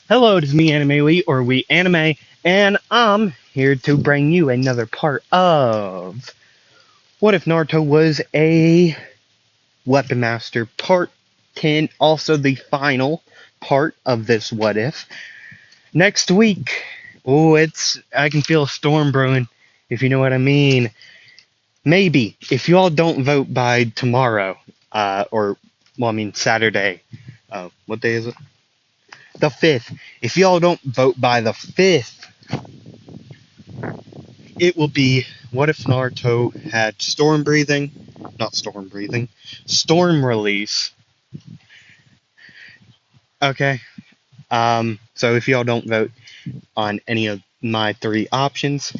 Hello, it is me, Anime Lee, or We Anime, and I'm here to bring you another part of What If Naruto Was a Weapon Master, Part 10, also the final part of this What If. Next week, I can feel a storm brewing, if you know what I mean. Maybe, if you all don't vote by tomorrow, Saturday. What day is it? The 5th. If y'all don't vote by the 5th, it will be what if Naruto had storm release. Okay. So if y'all don't vote on any of my three options,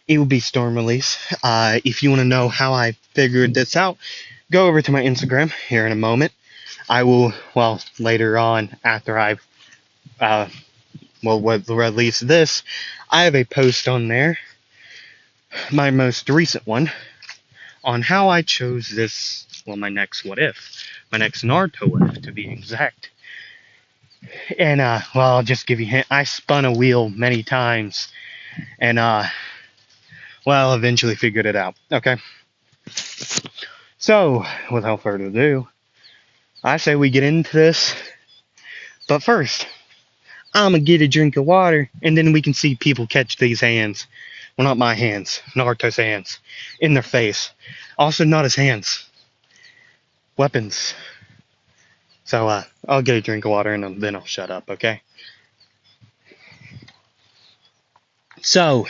it will be storm release. If you want to know how I figured this out, go over to my Instagram here in a moment. I will, later on after I've, release this, I have a post on there, my most recent one, on how I chose this, my next what if, my next Naruto what if to be exact. And, I'll just give you a hint. I spun a wheel many times and, eventually figured it out. Okay. So, without further ado, I say we get into this. But first, I'm gonna get a drink of water and then we can see people catch these hands. Well, not my hands, Naruto's hands, in their face. Also, not his hands. Weapons. So, I'll get a drink of water and then I'll shut up, okay? So,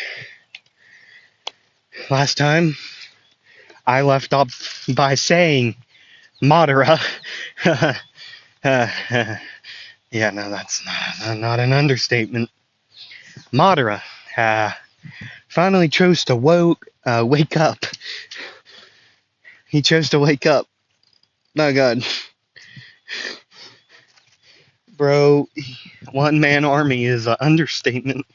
last time I left off by saying Madara. Yeah, no, that's not an understatement. Madara finally chose to wake up. He chose to wake up. My God. Bro, one man army is an understatement.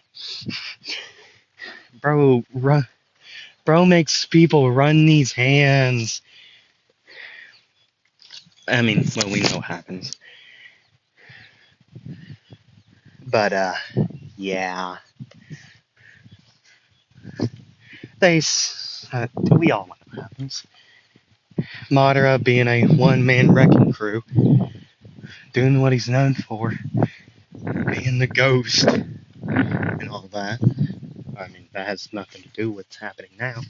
Bro, bro makes people run these hands. I mean, we know what happens. But, yeah. We all know what happens. Madara being a one-man wrecking crew, doing what he's known for, being the ghost, and all that. I mean, that has nothing to do with what's happening now.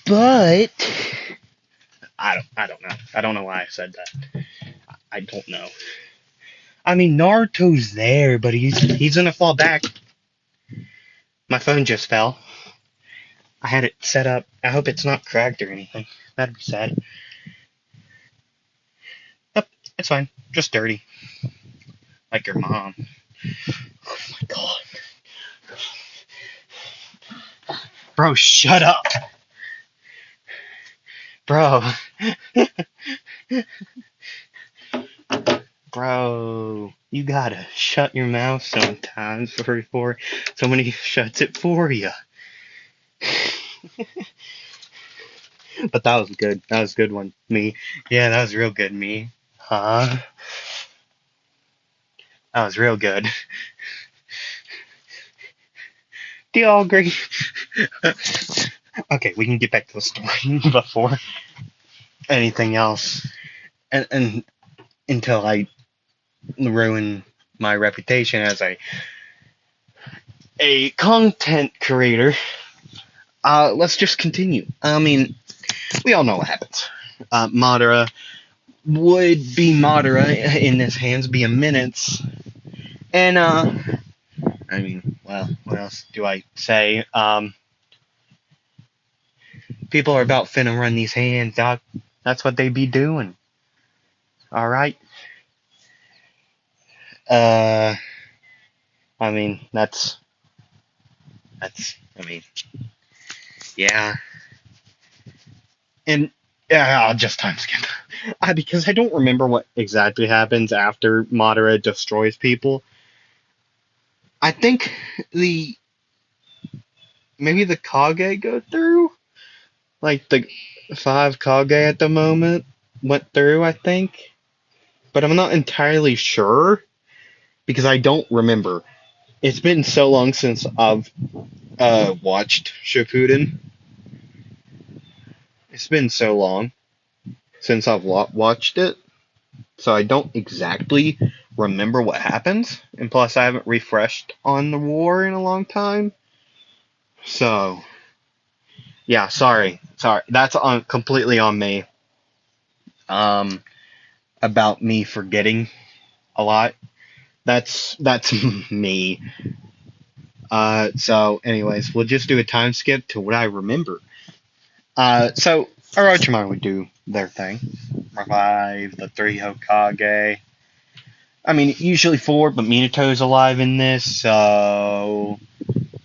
But I don't know. I don't know why I said that. I don't know. I mean, Naruto's there, but he's gonna fall back. My phone just fell. I had it set up. I hope it's not cracked or anything. That'd be sad. Yep, it's fine. Just dirty. Like your mom. Oh my God. Bro, shut up. Bro. Bro, you gotta shut your mouth sometimes before somebody shuts it for you. But that was good. That was a good one. Me. Yeah, that was real good, me. Huh? That was real good. Do y'all agree? Okay, we can get back to the story before anything else. And until I ruin my reputation as a content creator, let's just continue. I mean, we all know what happens. Madara would be Madara in his hands, be a minutes. And, I mean, well, what else do I say? People are about finna run these hands, doc. That's what they be doing. Alright? I mean, I mean, yeah. And, yeah, I'll just time skip. Because I don't remember what exactly happens after Madara destroys people. I think maybe the Kage go through? Like, the 5 Kage at the moment went through, I think. But I'm not entirely sure. because I don't remember. It's been so long since I've watched Shippuden. It's been so long since I've watched it, so I don't exactly remember what happens. And plus, I haven't refreshed on the war in a long time. So, yeah, sorry. That's on completely on me. Um, about me forgetting a lot. That's me. So, anyways, we'll just do a time skip to what I remember. So Orochimaru would do their thing, revive the three Hokage. I mean, usually four, but Minato's alive in this, so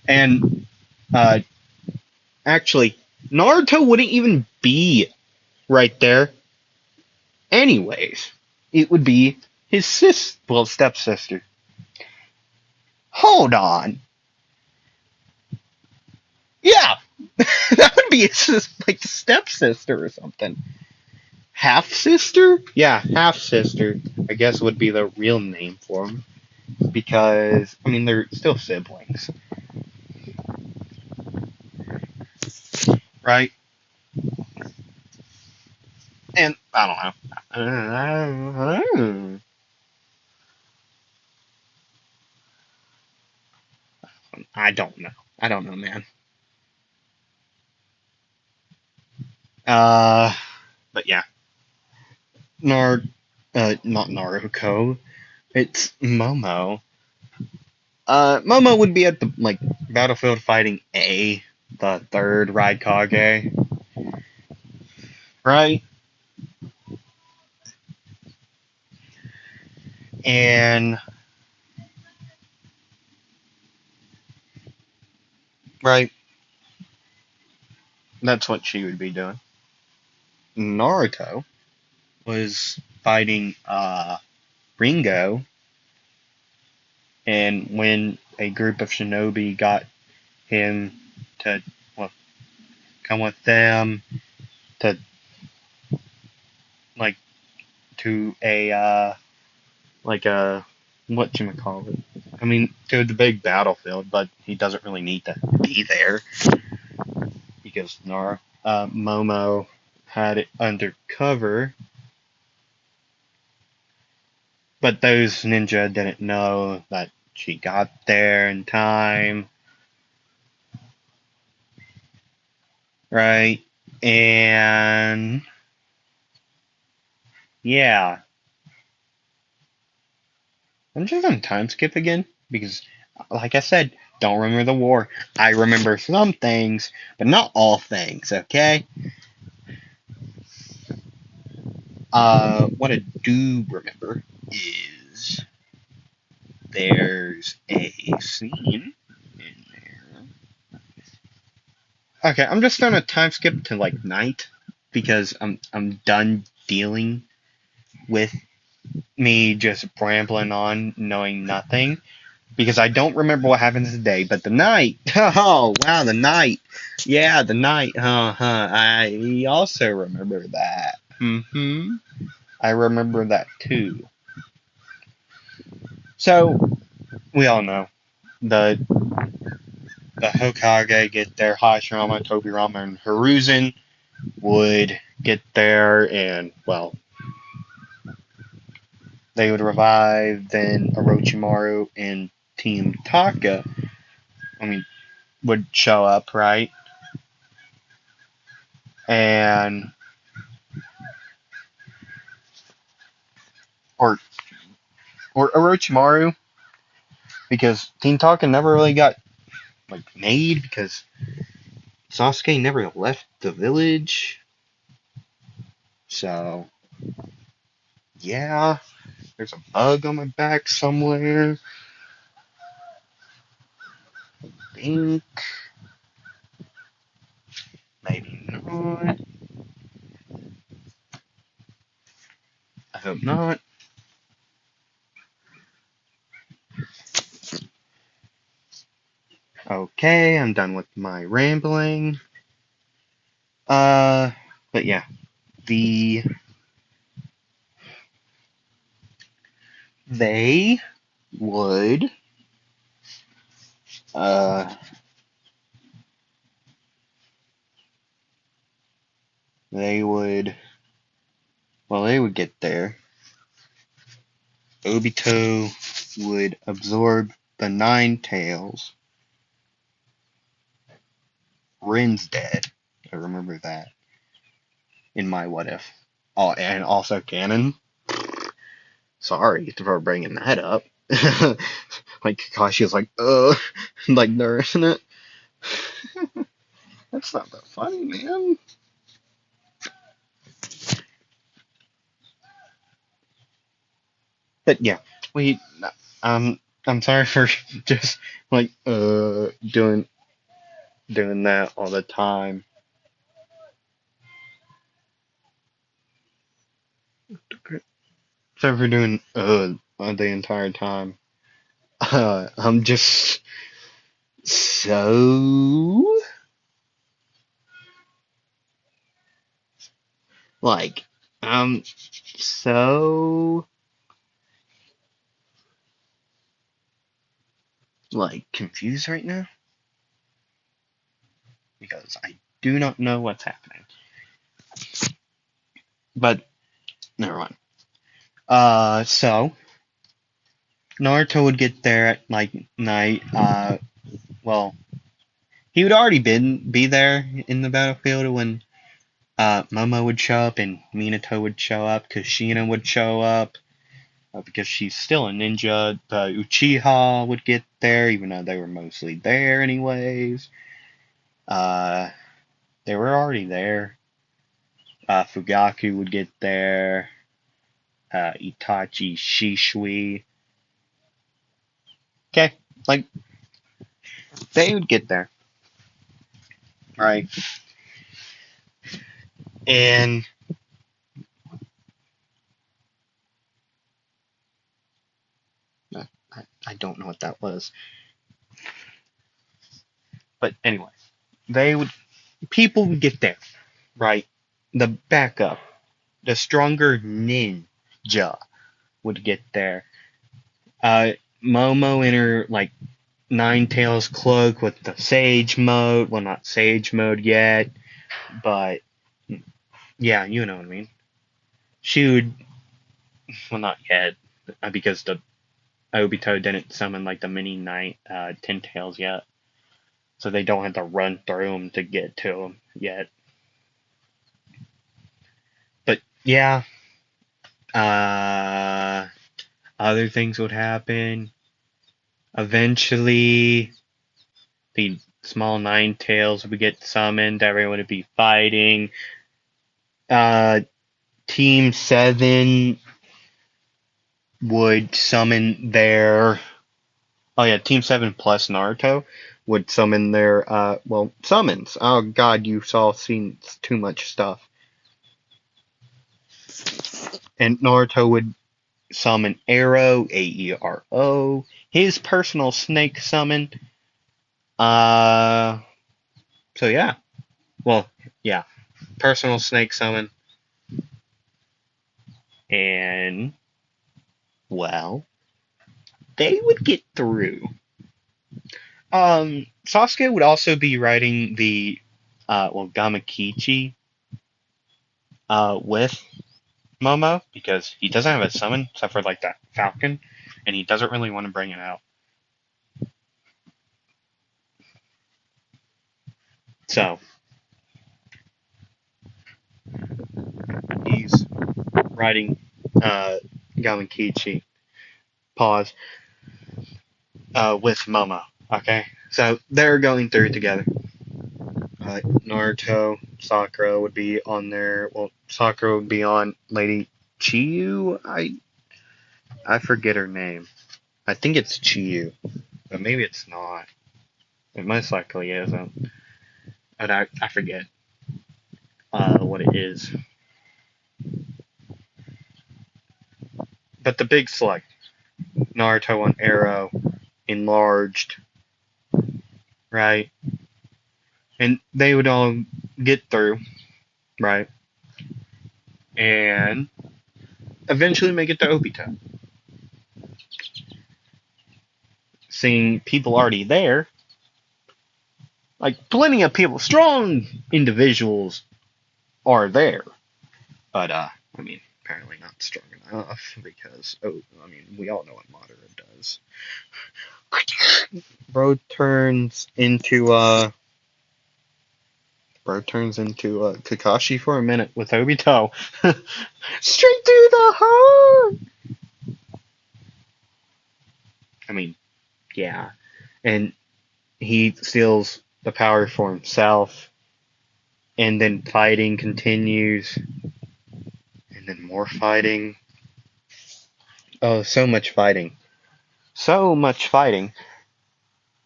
and uh, actually, Naruto wouldn't even be right there. Anyways, it would be his stepsister. Hold on, yeah, that would be his like stepsister or something. Half sister? Yeah, half sister. I guess would be the real name for him because I mean they're still siblings, right? And I don't know. I don't know. I don't know, man. Uh, but yeah, Nar, not Naruto. It's Momo. Momo would be at the like battlefield fighting A, the third Raikage, right? And right, that's what she would be doing. Naruto was fighting Ringo, and when a group of shinobi got him to well come with them to like to a like a what you call it. I mean to the big battlefield, but he doesn't really need to be there because Momo had it undercover, but those ninja didn't know that she got there in time, right? And yeah, I'm just gonna time skip again because, like I said, don't remember the war. I remember some things, but not all things. Okay. What I do remember is there's a scene in there. Okay, I'm just gonna time skip to like night because I'm done dealing with me just rambling on, knowing nothing. Because I don't remember what happens today, but the night. Oh wow, the night. Yeah, the night. I also remember that. I remember that too. So we all know the the Hokage get there. Hashirama, Tobirama, and Hiruzen would get there, and well, they would revive. Then Orochimaru and Team Taka, I mean, would show up, right? And or or Orochimaru because Team Taka never really got like made because Sasuke never left the village. So yeah, there's a bug on my back somewhere. Think maybe not. I hope not. Okay, I'm done with my rambling. Uh, but yeah, the they would uh they would they would get there. Obito would absorb the Nine Tails. Rin's dead. I remember that in my what if. Oh, and also canon. Sorry for bringing that up. Like Kakashi's like, like nursing it. That's not that funny, man. But yeah, we. I'm sorry for just like doing that all the time. Sorry for doing the entire time. I'm just so like I'm so like confused right now because I do not know what's happening. But never mind. So Naruto would get there at like night. Well, he would already be there in the battlefield when Momo would show up and Minato would show up. Kushina would show up because she's still a ninja. The Uchiha would get there, even though they were mostly there anyways. Uh, they were already there. Fugaku would get there. Itachi, Shishui. Okay, like they would get there, right? And I don't know what that was, but anyway, they would people would get there, right? The backup, the stronger ninja would get there. Uh, Momo in her like Nine Tails cloak with the Sage mode. Well, not Sage mode yet, but yeah, you know what I mean. She would, well, not yet, because the Obito didn't summon like the mini Ten Tails yet, so they don't have to run through them to get to them yet. But yeah, uh, other things would happen. Eventually, the small Nine Tails would get summoned. Everyone would be fighting. Uh, Team 7 would summon their. Oh, yeah, Team 7 plus Naruto would summon their. Summons. Oh, God, you all seen too much stuff. And Naruto would summon Arrow, Aero, his personal snake summon. Uh, so yeah. Well, yeah. Personal snake summon. And, well, they would get through. Sasuke would also be riding the, Gamakichi, with Momo, because he doesn't have a summon, except for, like, that falcon, and he doesn't really want to bring it out. So, he's riding, Gamakichi, pause, with Momo, okay? So, they're going through together. Naruto, Sakura would be on there. Well, Sakura would be on Lady Chiyu. I forget her name. I think it's Chiyu, but maybe it's not. It most likely isn't. But I forget what it is. But the big slug, Naruto on Arrow, enlarged, right? And they would all get through, right? And eventually make it to Obito. seeing people already there, like plenty of people, strong individuals are there, but I mean, apparently not strong enough because I mean, we all know what Madara does. Bro turns into Kakashi for a minute with Obito. Straight to the heart. I mean, yeah, and he steals the power for himself, and then fighting continues, and then more fighting. Oh, so much fighting. So much fighting.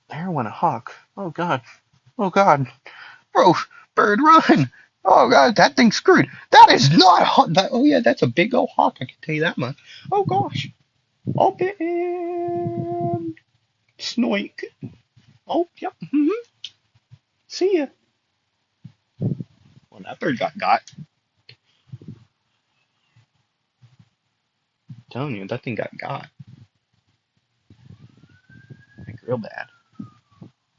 There went a hawk. Oh god. Oh god. Bro, bird run. Oh god, that thing's screwed. That is not a hawk. Oh yeah, that's a big old hawk, I can tell you that much. Oh gosh. Oh, man. Snoink. Oh, yep. See ya. Well, that bird got. I'm telling you, that thing got. Like, real bad.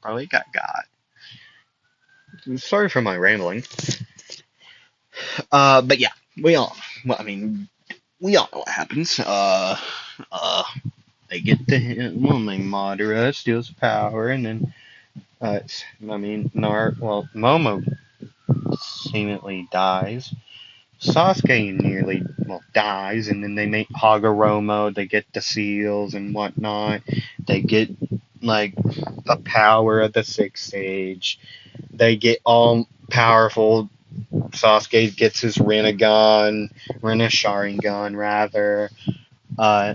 Probably got. Sorry for my rambling. But yeah, well, I mean, we all know what happens. Uh, they get to him, well, Madara steals the power, and then, I mean, Momo seemingly dies. Sasuke nearly, well, dies, and then they make Hagoromo, they get the seals and whatnot. They get, like, the power of the Sixth Age. They get all powerful. Sasuke gets his Sharingan, rather. Uh,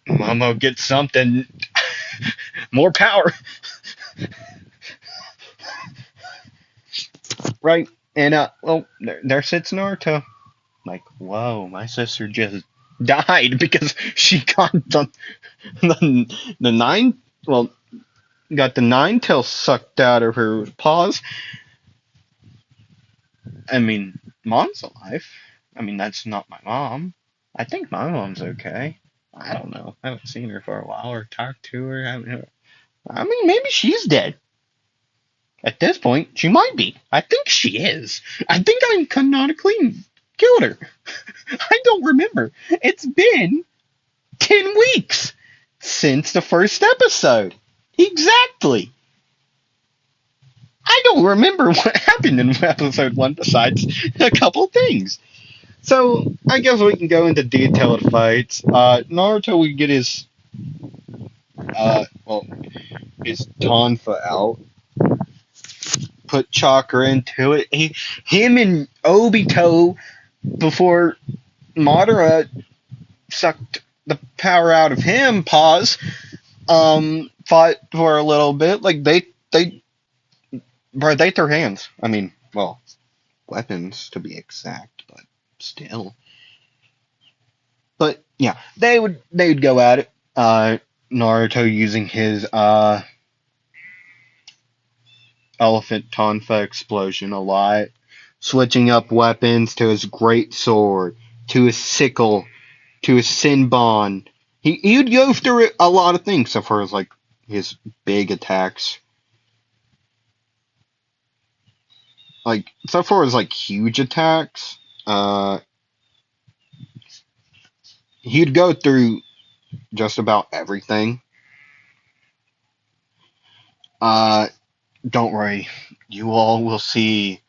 Momo gets something more power, right? And well, there sits Naruto. Like, whoa, my sister just died because she got the nine. Well, got the nine tails sucked out of her paws. I mean, mom's alive. I mean, that's not my mom. I think my mom's okay. I don't know. I haven't seen her for a while or talked to her. I mean, maybe she's dead. At this point, she might be. I think she is. I think I canonically killed her. I don't remember. It's been 10 weeks since the first episode. Exactly. I don't remember what happened in episode 1 besides a couple things. So, I guess we can go into detailed fights. Naruto would get his Tonfa out, put chakra into it. Him and Obito, before Madara sucked the power out of him, fought for a little bit. Like, they threw hands. I mean, well, weapons to be exact, but still. But yeah, they would go at it. Naruto using his elephant tonfa explosion a lot, switching up weapons to his great sword, to his sickle, to his Sinbon. He'd go through a lot of things so far as like his big attacks. Like so far as like huge attacks, he'd go through just about everything. Uh, don't worry, you all will see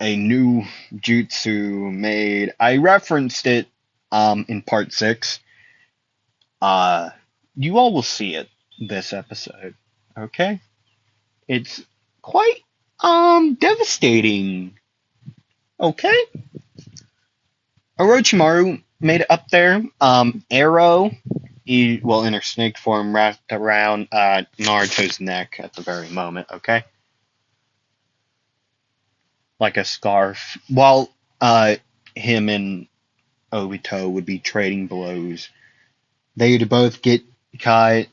a new jutsu made. I referenced it in part 6. Uh, you all will see it this episode. Okay? It's quite devastating. Okay? Orochimaru made it up there. Arrow, in her snake form, wrapped around Naruto's neck at the very moment, okay? Like a scarf. While him and Obito would be trading blows. They'd both get cut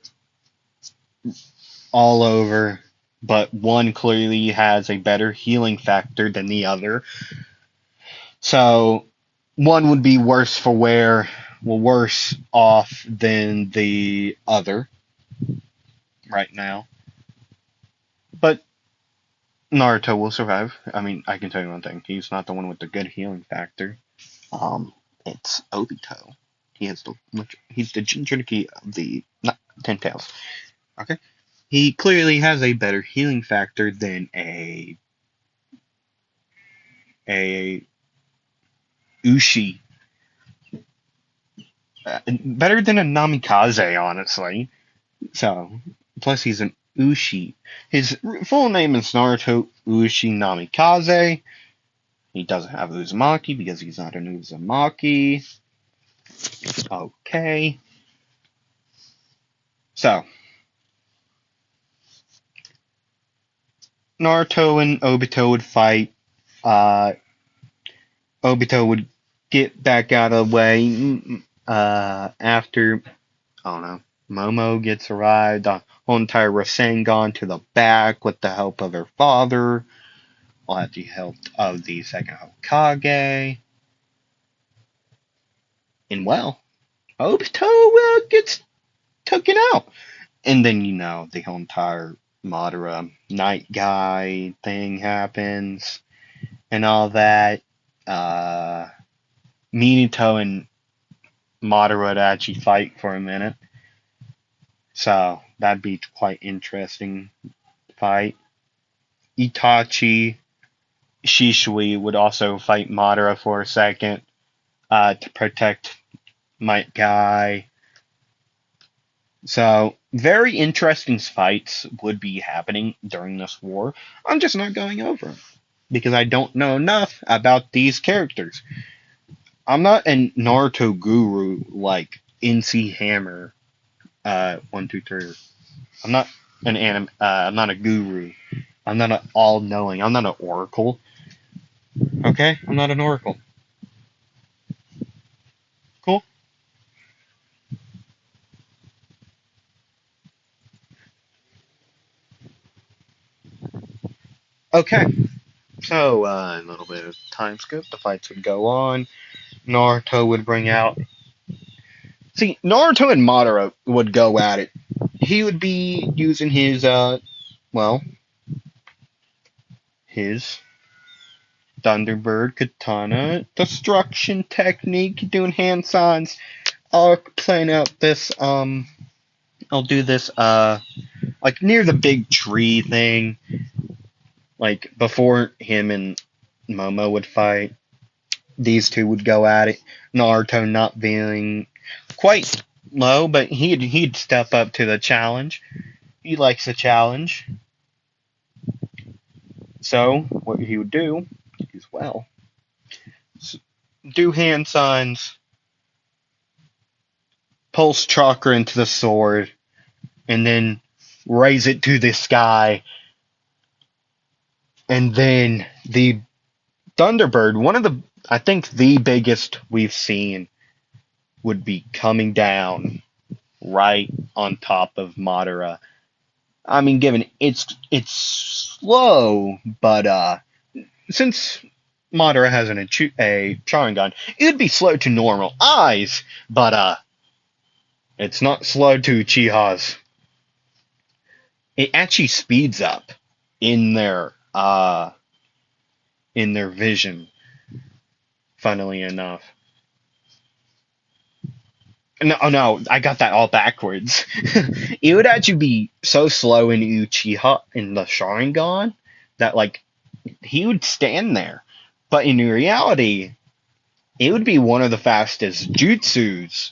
all over, but one clearly has a better healing factor than the other. So one would be worse off than the other. right now. But Naruto will survive. I mean, I can tell you one thing. He's not the one with the good healing factor. It's Obito. He's the Jinchuriki of the not Ten Tails. Okay? He clearly has a better healing factor than a Ushi. Better than a Namikaze, honestly. So, plus he's an Ushi. His full name is Naruto Ushi Namikaze. He doesn't have Uzumaki because he's not an Uzumaki. Okay. So, Naruto and Obito would fight. Uh, Obito would get back out of the way after, I don't know, Momo gets arrived. The whole entire Rasengan to the back with the help of her father. All at the help of the second Hokage. And well, Obito gets taken out. And then, the whole entire Madara night guy thing happens and all that. Minato and Madara would actually fight for a minute. So that'd be quite interesting fight. Itachi, Shishui would also fight Madara for a second to protect Might Guy. So, very interesting fights would be happening during this war. I'm just not going over them because I don't know enough about these characters. I'm not a Naruto guru like NC Hammer 123. I'm not I'm not a guru. I'm not an all-knowing. I'm not an oracle. Okay, I'm not an oracle. Cool. Okay. So a little bit of time skip. The fights would go on. Naruto would bring out. See, Naruto and Madara would go at it. He would be using well, his Thunderbird Katana destruction technique, doing hand signs. I'll plan out this, I'll do this, like near the big tree thing, like before him and Momo would fight. These two would go at it. Naruto not being quite low, but he'd step up to the challenge. He likes a challenge. So what he would do is do hand signs, pulse chakra into the sword, and then raise it to the sky. And then the Thunderbird, one of the I think the biggest we've seen, would be coming down right on top of Madara. I mean, given it's slow, but since Madara has a Sharingan, it would be slow to normal eyes, but it's not slow to Uchiha's. It actually speeds up in their vision. Funnily enough. No, oh no, I got that all backwards. It would actually be so slow in Uchiha in the Sharingan that like he would stand there. But in reality, it would be one of the fastest jutsus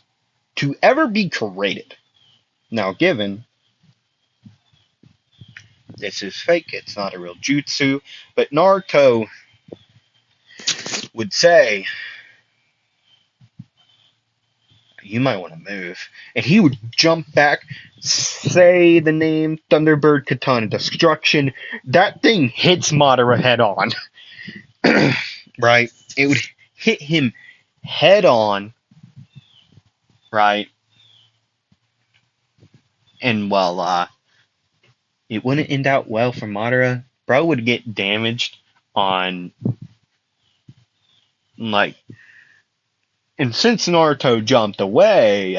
to ever be created. Now, given this is fake, it's not a real jutsu, but Naruto would say, you might want to move. And he would jump back, say the name Thunderbird Katana Destruction. That thing hits Madara head on. Right? It would hit him head on, right? And well, it wouldn't end out well for Madara. Bro would get damaged on, like, and since Naruto jumped away,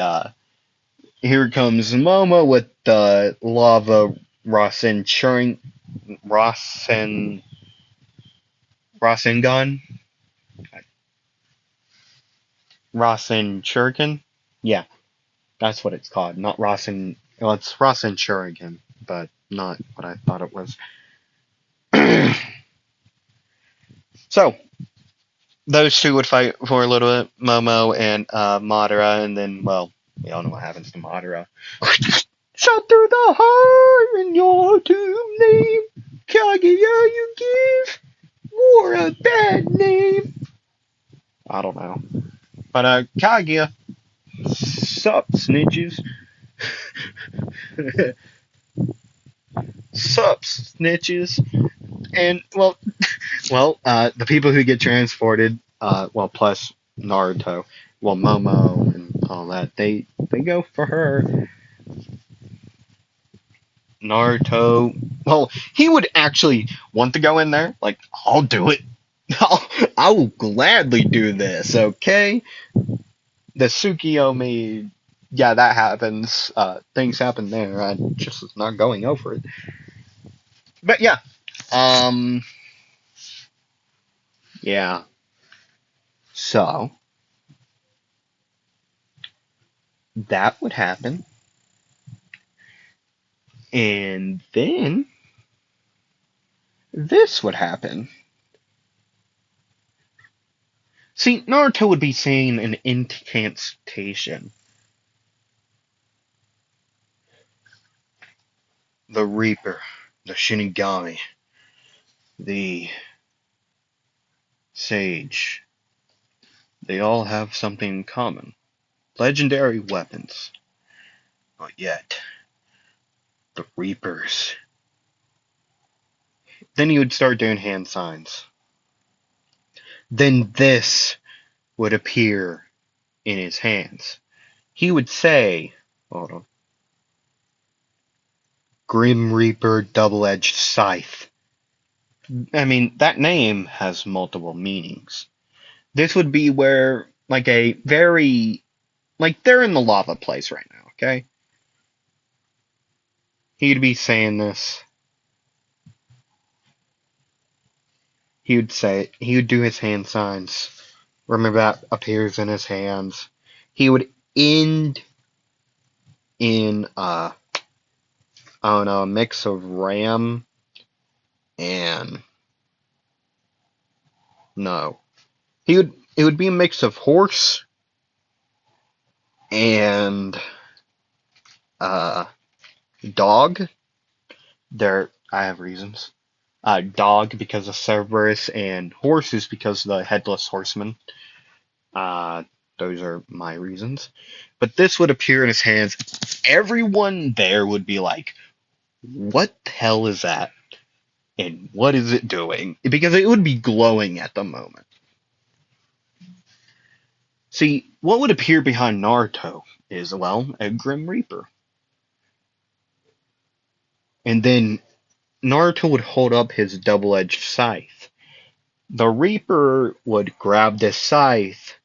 here comes Momo with the lava Rasen Rasengan Rasen. Yeah, that's what it's called. Not Rasen. Well, it's Rasen Shuriken, but not what I thought it was. So those two would fight for a little bit, Momo and Madara, and then, well, we all know what happens to Madara. Shot through the heart in your tomb name, Kaguya you give war a bad name. I don't know. But Kaguya, sup snitches. Sup snitches. And the people who get transported, plus Naruto, Momo and all that, they go for her. Naruto, he would actually want to go in there. Like, I'll do it. I will gladly do this. Okay, the Tsukiyomi, yeah, that happens. Things happen there. I just was not going over it. But yeah, um, yeah. So that would happen. And then this would happen. See, Naruto would be saying an incantation. The Reaper, the Shinigami, the Sage. They all have something in common. Legendary weapons. But yet, the Reapers. Then he would start doing hand signs. Then this would appear in his hands. He would say, hold on, Grim Reaper Double-Edged Scythe. I mean, that name has multiple meanings. This would be where, like, a very, like, they're in the lava place right now, okay? He'd be saying this. He would do his hand signs. Remember that appears in his hands. He would end in, I don't know, a mix of ram and, no. It would be a mix of horse and, uh, dog. I have reasons. Dog because of Cerberus, and horses because of the headless horseman. Uh, those are my reasons. But this would appear in his hands. Everyone there would be like, what the hell is that? And what is it doing? Because it would be glowing at the moment. See, what would appear behind Naruto is, well, a Grim Reaper. And then Naruto would hold up his double-edged scythe. The Reaper would grab this scythe,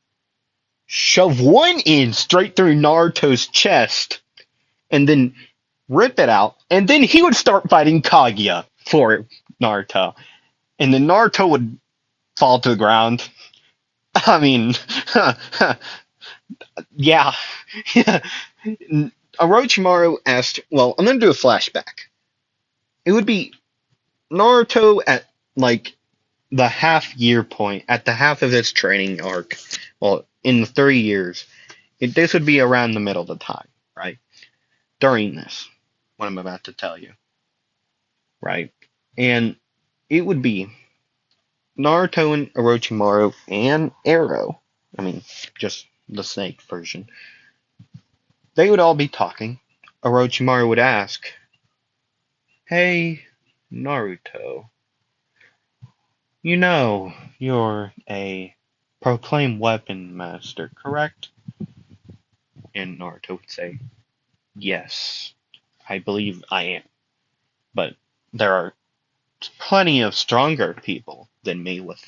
shove one end straight through Naruto's chest, and then rip it out, and then he would start fighting Kaguya for Naruto. And then Naruto would fall to the ground. I mean, yeah. Orochimaru asked, well, I'm going to do a flashback. It would be Naruto at, like, the half-year point, at the half of his training arc, well, in the 3 years, this would be around the middle of the time, right? During this, what I'm about to tell you, right? And it would be Naruto and Orochimaru and Arrow. I mean, just the snake version. They would all be talking. Orochimaru would ask, "Hey, Naruto, you know you're a proclaimed weapon master, correct?" And Naruto would say, "Yes, I believe I am. But there are plenty of stronger people than me with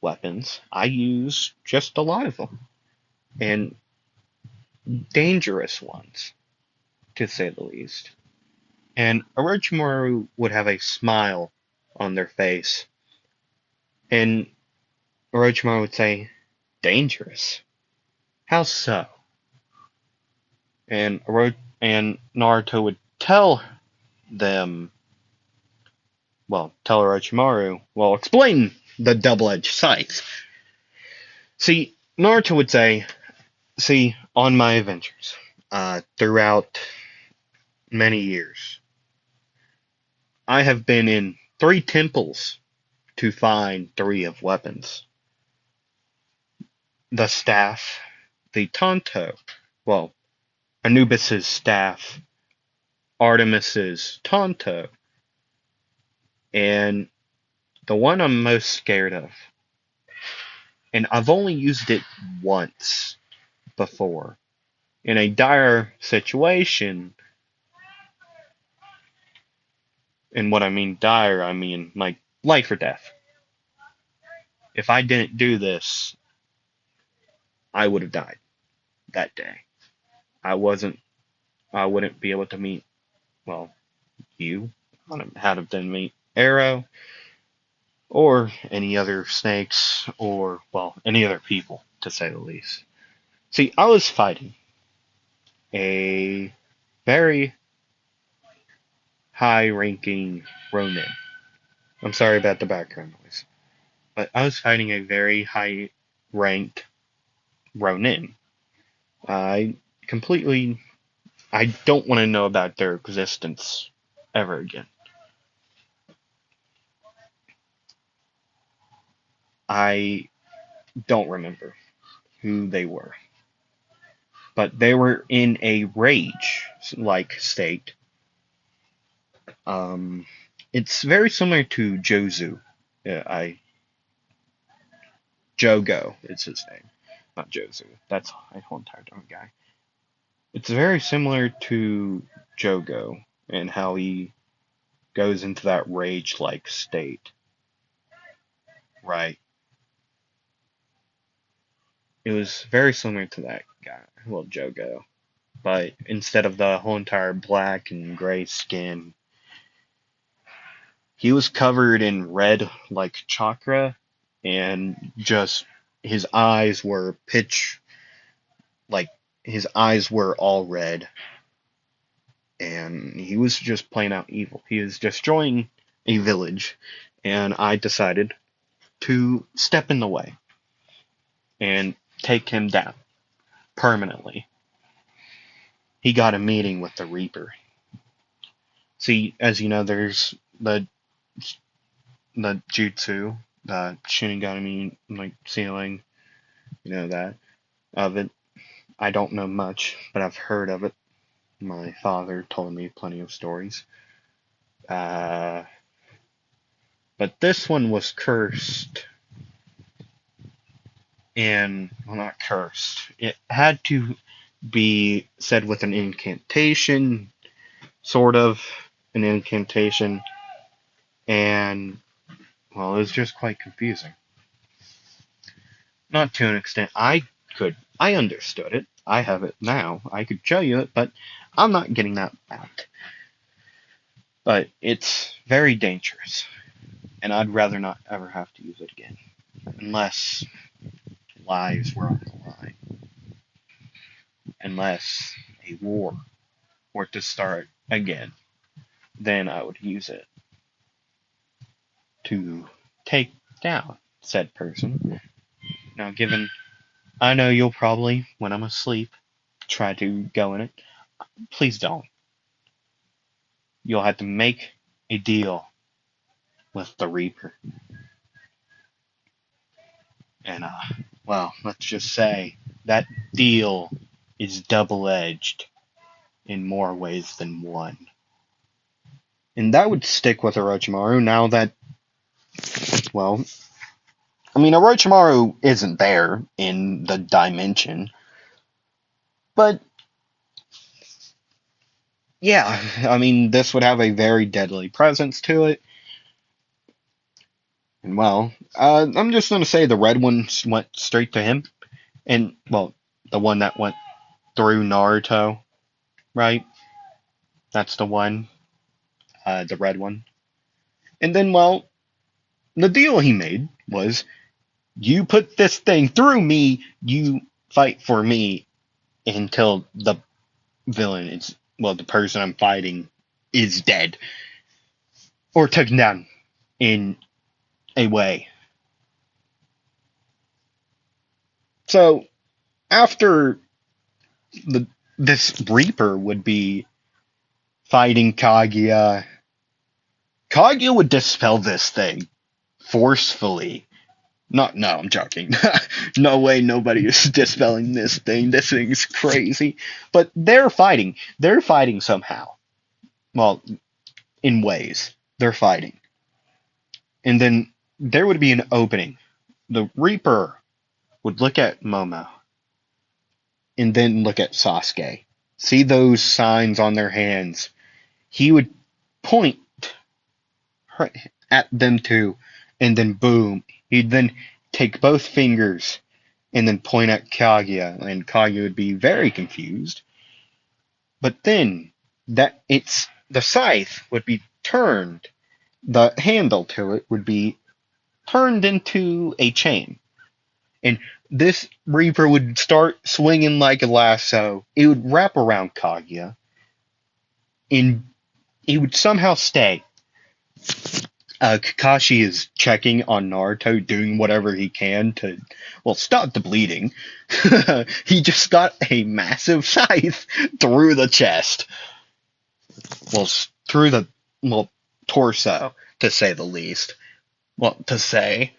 weapons. I use just a lot of them. And dangerous ones. to say the least. And Orochimaru would have a smile on their face, and Orochimaru would say, "Dangerous? How so?" And and Naruto would tell them, tell Orochimaru, explain the double-edged scythe. See, Naruto would say, "See, on my adventures, throughout many years, I have been in 3 temples to find 3 of weapons. The staff, the Tonto, well, Anubis's staff, Artemis's Tonto, and the one I'm most scared of. And I've only used it once before. In a dire situation, and what I mean dire, I mean like life or death. If I didn't do this, I would have died that day. I wasn't, I wouldn't be able to meet, well, you. I wouldn't have to meet Arrow, or any other snakes, or, any other people, to say the least. See, I was fighting a very high ranking Ronin. I'm sorry about the background noise. But I was fighting a very high ranked Ronin. I completely. I don't want to know about their existence ever again. I don't remember who they were. But they were in a rage like state. It's very similar to Jozu. Jogo is his name, not Jozu. That's a whole entire different guy. It's very similar to Jogo and how he goes into that rage-like state. Right. It was very similar to that guy, Jogo. But instead of the whole entire black and gray skin, he was covered in red like chakra, and just his eyes were his eyes were all red, and he was just plain out evil. He was destroying a village, and I decided to step in the way and take him down permanently. He got a meeting with the Reaper. See, as you know, there's the jutsu, the Shinigami like ceiling, that of it. I don't know much, but I've heard of it. My father told me plenty of stories. But this one was cursed. And, not cursed. It had to be said with an incantation, sort of an incantation. And, it was just quite confusing. Not to an extent. I understood it. I have it now. I could show you it, but I'm not getting that back. But it's very dangerous, and I'd rather not ever have to use it again, unless lives were on the line, unless a war were to start again, then I would use it to take down said person. Now, I know you'll probably, when I'm asleep, try to go in it. Please don't. You'll have to make a deal with the Reaper. And, let's just say that deal is double-edged in more ways than one. And that would stick with Orochimaru now that, Orochimaru isn't there in the dimension. But, yeah, this would have a very deadly presence to it. And, I'm just going to say the red one went straight to him. And, the one that went through Naruto, right? That's the one, the red one. And then, well, the deal he made was you put this thing through me, you fight for me until the villain is, well, the person I'm fighting is dead or taken down in a way. So after the this Reaper would be fighting Kaguya, Kaguya would dispel this thing forcefully. Not, no, I'm joking. No way, nobody is dispelling this thing. This thing's crazy. But they're fighting. They're fighting somehow. Well, in ways. They're fighting. And then there would be an opening. The Reaper would look at Momo and then look at Sasuke. See those signs on their hands. He would point at them too, and then boom. He'd then take both fingers and then point at Kaguya, and Kaguya would be very confused. But then that it's the scythe would be turned, the handle to it would be turned into a chain, and this Reaper would start swinging like a lasso. It would wrap around Kaguya, and he would somehow stay. Kakashi is checking on Naruto, doing whatever he can to, well, stop the bleeding. He just got a massive scythe through the chest. Well, through the, well, torso, to say the least. Well, to say,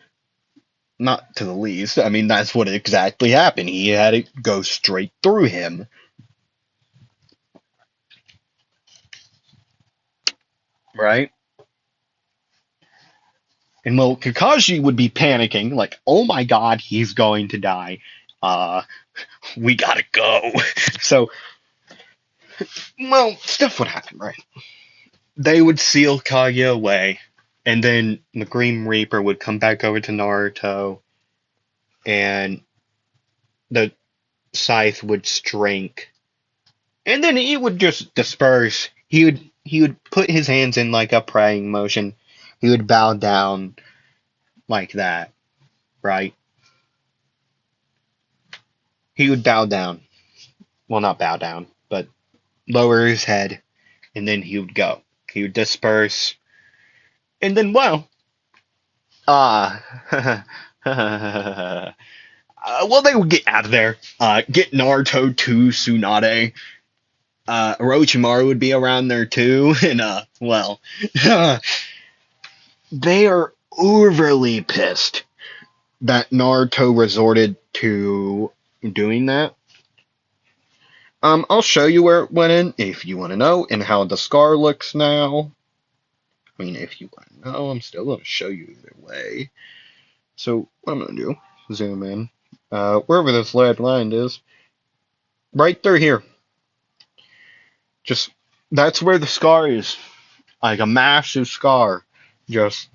not to the least. I mean, that's what exactly happened. He had it go straight through him. Right? And well, Kakashi would be panicking, like, oh my god, he's going to die. Uh, we gotta go. So, well, stuff would happen, right? They would seal Kaguya away, and then the Green Reaper would come back over to Naruto, and the scythe would strike, and then he would just disperse. He would put his hands in like a praying motion. He would bow down like that, right? He would bow down. Well, not bow down, but lower his head, and then he would go. He would disperse, and then, well, uh, well, they would get out of there. Get Naruto to Tsunade. Orochimaru would be around there too, and well, they are overly pissed that Naruto resorted to doing that. I'll show you where it went in if you want to know, and how the scar looks now. I mean, if you want to know, I'm still going to show you either way. So, what I'm going to do, zoom in, wherever this red line is, right through here. Just, that's where the scar is. Like a massive scar. Just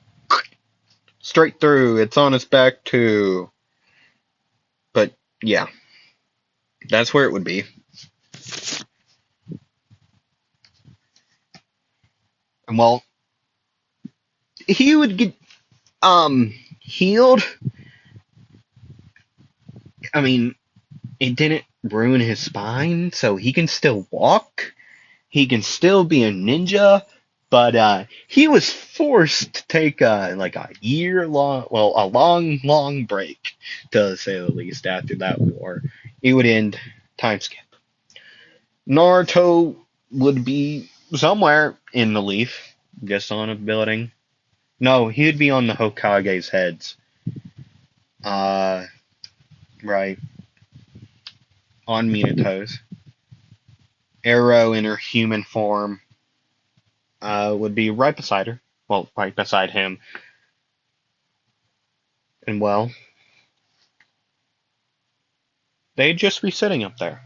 straight through. It's on its back too. But, yeah. That's where it would be. And well, he would get healed. I mean, it didn't ruin his spine, so he can still walk. He can still be a ninja, but he was forced to take like a year long, well, a long, long break, to say the least. After that war, it would end. Time skip. Naruto would be somewhere in the leaf, just on a building. No, he would be on the Hokage's heads. Uh, right. On Minato's. Arrow in her human form would be right beside her. Well, right beside him. And well, they'd just be sitting up there.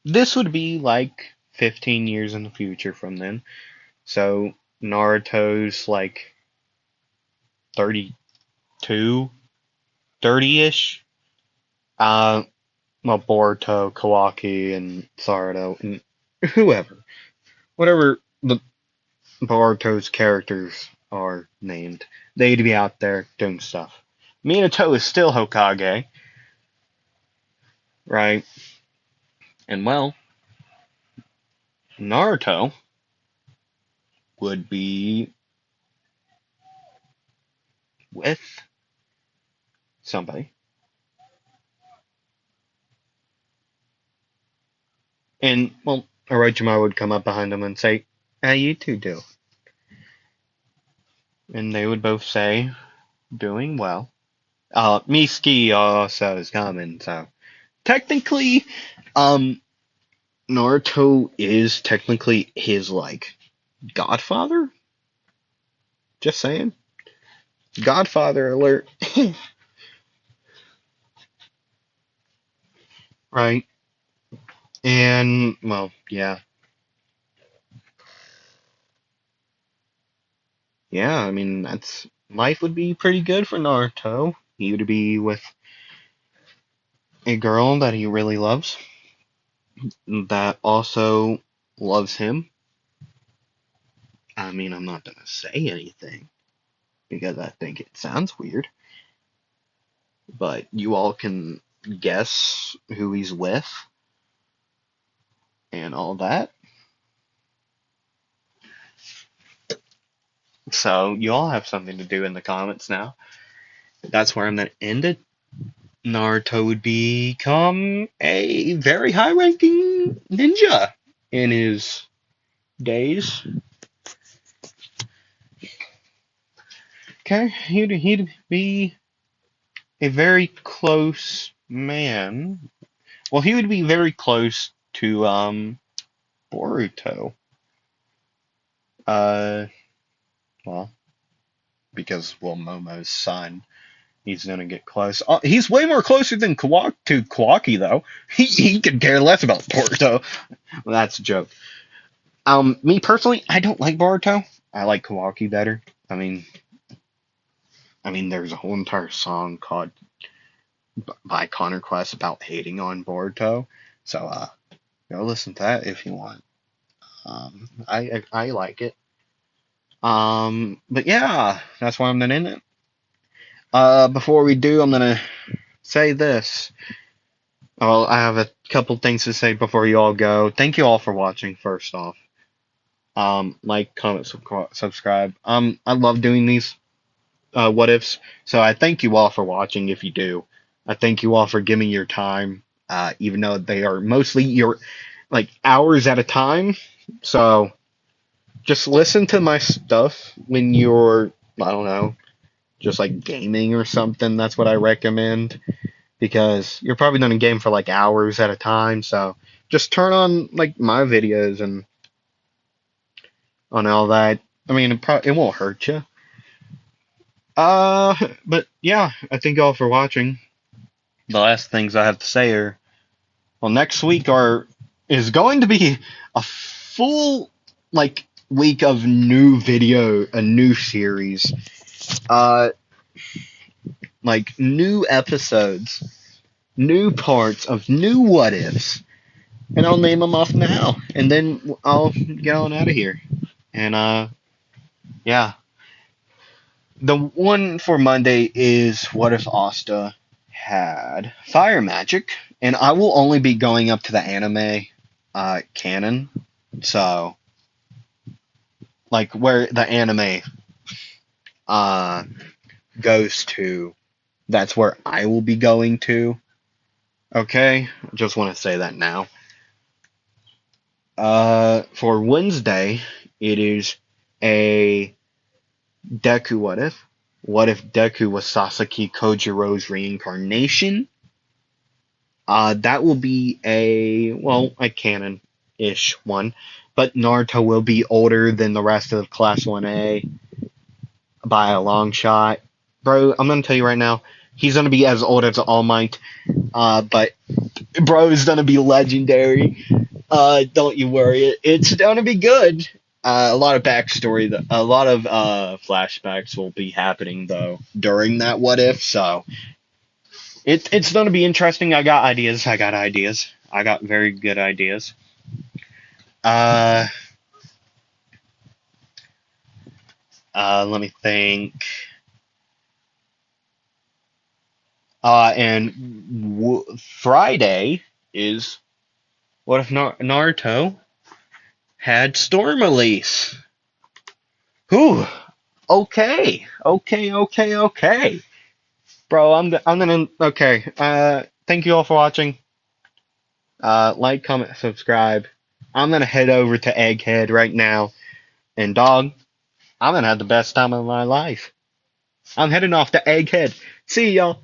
This would be like 15 years in the future from then. So Naruto's like 32, 30-ish. Well, Boruto, Kawaki, and Sarada. whoever, whatever the Boruto's characters are named, they'd be out there doing stuff. Minato is still Hokage, right? And well, Naruto would be with somebody. And, well, Orochimaru would come up behind them and say, how you two do? And they would both say, doing well. Miski also is coming, so technically, um, Naruto is technically his, like, godfather? Just saying. Godfather alert. Right? And, well, yeah. Yeah, I mean, that's life would be pretty good for Naruto. He would be with a girl that he really loves, that also loves him. I mean, I'm not gonna say anything because I think it sounds weird, but you all can guess who he's with and all that. So you all have something to do in the comments now. That's where I'm gonna end it. Naruto would become a very high ranking ninja in his days. Okay, he'd be a very close man. Well, he would be very close to Boruto. Uh, well, because well, Momo's son. He's gonna get close. He's way more closer than Kawaki though. He could care less about Boruto. Well, that's a joke. Me personally, I don't like Boruto. I like Kawaki better. I mean, there's a whole entire song called by Connor Quest about hating on Boruto. So go listen to that if you want. I like it. But yeah, that's why I'm gonna end it. Before we do, I'm gonna say this. Well, I have a couple things to say before you all go. Thank you all for watching. First off, like, comment, subscribe. I love doing these what ifs. So I thank you all for watching. If you do, I thank you all for giving your time. Even though they are mostly your like hours at a time. So just listen to my stuff when you're, I don't know, just like gaming or something. That's what I recommend because you're probably going to game for like hours at a time. So just turn on like my videos and on all that. I mean, it won't hurt you. But yeah, I thank you all for watching. The last things I have to say are, well, next week is going to be a full like week of a new series, uh, like new episodes, new parts of new what ifs, and I'll name them off now, and then I'll get on out of here. And yeah, the one for Monday is what if Asta had fire magic, and I will only be going up to the anime canon, so like where the anime uh goes to, that's where I will be going to. Okay, just want to say that now. For Wednesday, it is a Deku what if. What if Deku was Sasaki Kojiro's reincarnation? That will be a canon-ish one. But Naruto will be older than the rest of Class 1A by a long shot. Bro, I'm gonna tell you right now, he's gonna be as old as All Might. But bro is gonna be legendary. Don't you worry. It's gonna be good. A lot of backstory, a lot of flashbacks will be happening though during that what if. So it's gonna be interesting. I got ideas. I got very good ideas. Uh, Let me think. And Friday is what if Naruto had Storm Elise? Whew. Okay. Okay. Okay. Okay. Bro, I'm gonna. Okay. Thank you all for watching. Like, comment, subscribe. I'm gonna head over to Egghead right now, and dog, I'm gonna have the best time of my life. I'm heading off to Egghead. See y'all.